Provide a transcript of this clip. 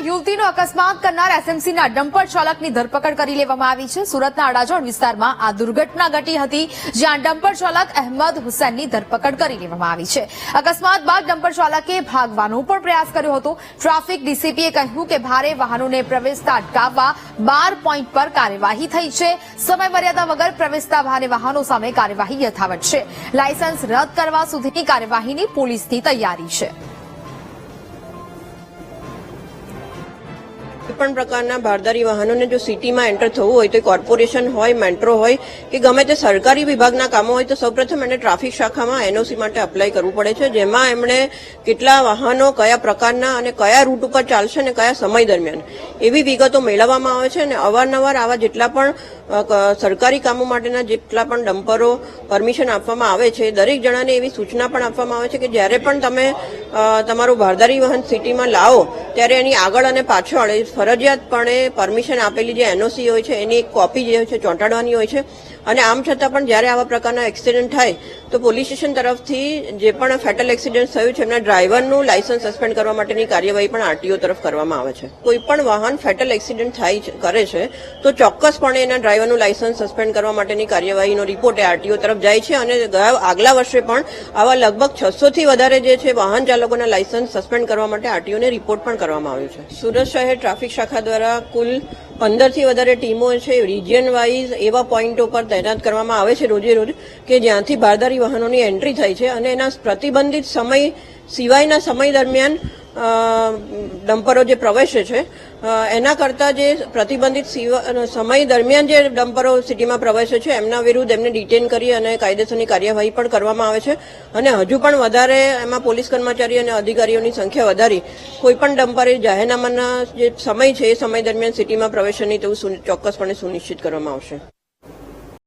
યુવતીનો અકસ્માત કરનાર એસએમસીના ડમ્પર ચાલકની ધરપકડ કરી લેવામાં આવી છે। સુરતના અડાજણ વિસ્તારમાં આ દુર્ઘટના ઘટી હતી, જ્યાં ડમ્પર ચાલક અહેમદ હુસૈનની ધરપકડ કરી લેવામાં આવી છે। અકસ્માત બાદ ડમ્પર ચાલકે ભાગવાનો પણ પ્રયાસ કર્યો હતો। ટ્રાફિક ડીસીપીએ કહ્યું કે ભારે વાહનોને પ્રવેશતા અટકાવવા 12 પોઈન્ટ પર કાર્યવાહી થઈ છે। સમયમર્યાદા વગર પ્રવેશતા ભારે વાહનો સામે કાર્યવાહી યથાવત છે। લાયસન્સ રદ કરવા સુધીની કાર્યવાહીની પોલીસની તૈયારી છે। પણ પ્રકારના ભારદારી વાહનોને જો સિટીમાં એન્ટર થવું હોય તો કોર્પોરેશન હોય, મેટ્રો હોય કે ગમે તે સરકારી વિભાગના કામો હોય તો સૌપ્રથમ એને ટ્રાફિક શાખામાં એનઓસી માટે અપ્લાય કરવું પડે છે, જેમાં એમણે કેટલા વાહનો કયા પ્રકારના અને કયા રૂટ ઉપર ચાલશે અને કયા સમય દરમિયાન એવી વિગતો મેળવવામાં આવે છે। અને અવારનવાર આવા જેટલા પણ સરકારી કામો માટેના જેટલા પણ ડમ્પરો પરમિશન આપવામાં આવે છે, દરેક જણાને એવી સૂચના પણ આપવામાં આવે છે કે જ્યારે પણ તમે તમારું ભારદારી વાહન સિટીમાં લાવો ત્યારે એની આગળ અને પાછળ ફરજિયાતપણે પરમિશન આપેલી જે એનઓસી હોય છે એની એક કોપી જે હોય છે ચોંટાડવાની હોય છે। અને આમ છતાં પણ જ્યારે આવા પ્રકારના એક્સિડન્ટ થાય તો પોલીસ સ્ટેશન તરફથી જે પણ ફેટલ એક્સિડન્ટ થયું છે એમના ડ્રાઈવરનું લાયસન્સ સસ્પેન્ડ કરવા માટેની કાર્યવાહી પણ આરટીઓ તરફ કરવામાં આવે છે। કોઈ પણ વાહન ફેટલ એક્સિડન્ટ કરે છે તો ચોક્કસપણે એના ડ્રાઈવરનું લાયસન્સ સસ્પેન્ડ કરવા માટેની કાર્યવાહીનો રિપોર્ટ આરટીઓ તરફ જાય છે। અને આગલા વર્ષે પણ આવા લગભગ 600 થી વધારે જે છે વાહન ચાલકોના લાયસન્સ સસ્પેન્ડ કરવા માટે આરટીઓને રિપોર્ટ પણ કરવામાં આવ્યો છે। સુરત શહેર ટ્રાફિક શાખા દ્વારા કુલ 15 થી વધારે ટીમો છે રિજિયન વાઇઝ એવા પોઈન્ટો પર તૈનાત કરવામાં આવે છે રોજે રોજ કે જ્યાંથી ભારદારી વાહનોની એન્ટ્રી થાય છે અને એના પ્રતિબંધિત સમય સિવાયના સમય દરમિયાન ડમ્પરો જે પ્રવેશે છે એના કરતા જે પ્રતિબંધિત સમય દરમિયાન જે ડમ્પરો સિટીમાં પ્રવેશે છે એમના વિરુદ્ધ એમને ડિટેન કરી અને કાયદેસરની કાર્યવાહી પણ કરવામાં આવે છે। અને હજુ પણ વધારે એમાં પોલીસ કર્મચારી અને અધિકારીઓની સંખ્યા વધારી કોઈપણ ડમ્પરે જાહેરનામાના જે સમય છે એ સમય દરમિયાન સિટીમાં પ્રવેશે નહીં તેવું ચોક્કસપણે સુનિશ્ચિત કરવામાં આવશે।